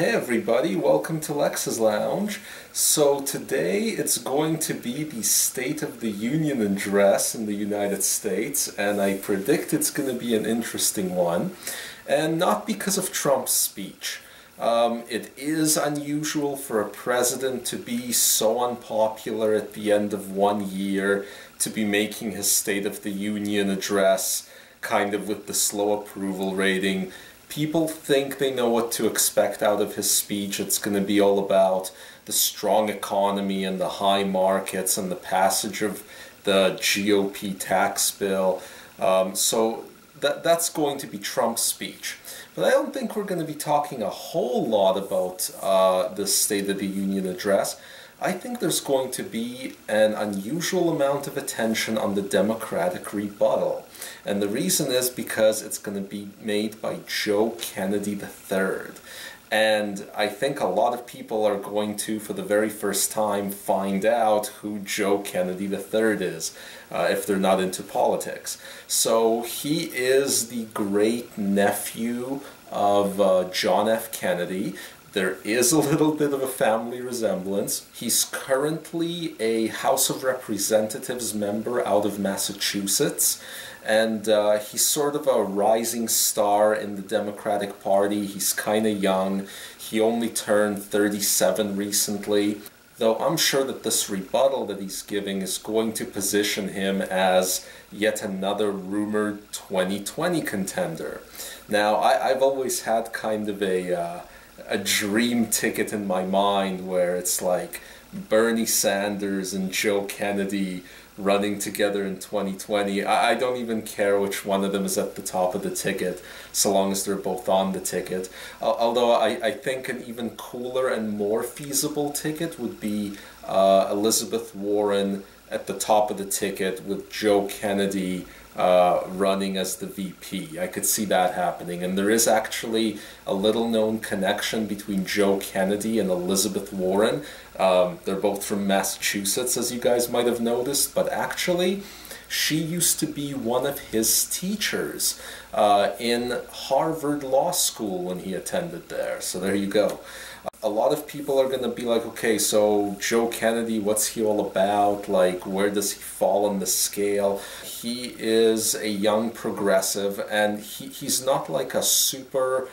Hey everybody, welcome to Lex's Lounge. So today it's going to be the State of the Union address in the United States, and I predict it's going to be an interesting one, and not because of Trump's speech. It is unusual for a president to be so unpopular at the end of one year, to be making his State of the Union address kind of with the slow approval rating. People think they know what to expect out of his speech. It's going to be all about the strong economy and the high markets and the passage of the GOP tax bill. So that's going to be Trump's speech. But I don't think we're going to be talking a whole lot about the State of the Union address. I think there's going to be an unusual amount of attention on the Democratic rebuttal. And the reason is because it's going to be made by Joe Kennedy III. And I think a lot of people are going to, for the very first time, find out who Joe Kennedy III is, if they're not into politics. So he is the great nephew of John F. Kennedy. There is a little bit of a family resemblance. He's currently a House of Representatives member out of Massachusetts, and he's sort of a rising star in the Democratic Party. He's kind of young. He only turned 37 recently, though I'm sure that this rebuttal that he's giving is going to position him as yet another rumored 2020 contender. Now, I've always had kind of a dream ticket in my mind where it's like Bernie Sanders and Joe Kennedy running together in 2020. I don't even care which one of them is at the top of the ticket, so long as they're both on the ticket. Although I think an even cooler and more feasible ticket would be Elizabeth Warren at the top of the ticket with Joe Kennedy running as the VP. I could see that happening, and there is actually a little-known connection between Joe Kennedy and Elizabeth Warren. They're both from Massachusetts, as you guys might have noticed, but actually she used to be one of his teachers in Harvard Law School when he attended there. So there you go. A lot of people are going to be like, okay, so Joe Kennedy, what's he all about? Like, where does he fall on the scale? He is a young progressive, and he's not like a super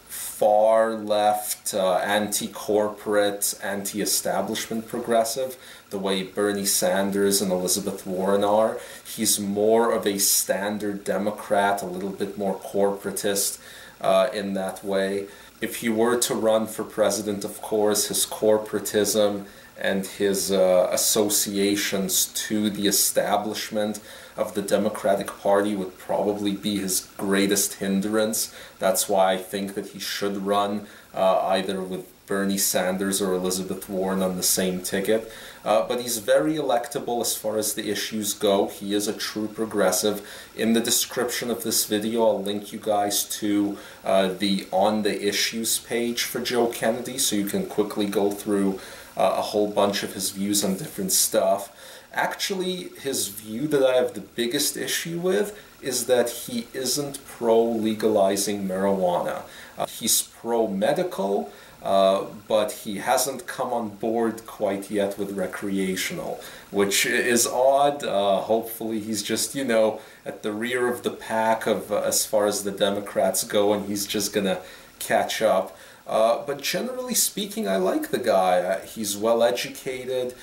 far-left, anti-corporate, anti-establishment progressive, the way Bernie Sanders and Elizabeth Warren are. He's more of a standard Democrat, a little bit more corporatist in that way. If he were to run for president, of course, his corporatism and his associations to the establishment of the Democratic Party would probably be his greatest hindrance. That's why I think that he should run either with Bernie Sanders or Elizabeth Warren on the same ticket. But he's very electable as far as the issues go. He is a true progressive. In the description of this video, I'll link you guys to the On the Issues page for Joe Kennedy, so you can quickly go through a whole bunch of his views on different stuff. Actually, his view that I have the biggest issue with is that he isn't pro-legalizing marijuana. He's pro-medical, but he hasn't come on board quite yet with recreational, which is odd. Hopefully he's just, you know, at the rear of the pack of as far as the Democrats go, and he's just gonna catch up. But generally speaking, I like the guy. He's well educated,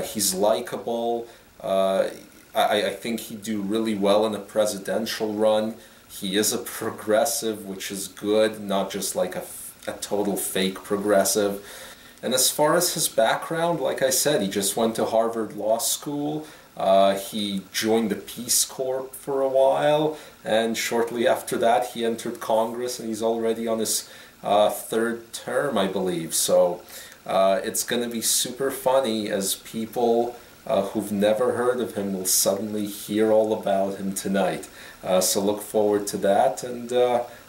he's likable. I think he'd do really well in a presidential run. He is a progressive, which is good, not just like a total fake progressive. And as far as his background, like I said, he just went to Harvard Law School. He joined the Peace Corps for a while, and shortly after that he entered Congress, and he's already on his third term, I believe. So it's going to be super funny as people who've never heard of him will suddenly hear all about him tonight. So look forward to that, and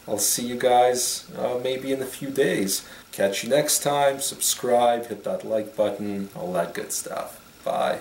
I'll see you guys maybe in a few days. Catch you next time. Subscribe, hit that like button, all that good stuff. Bye.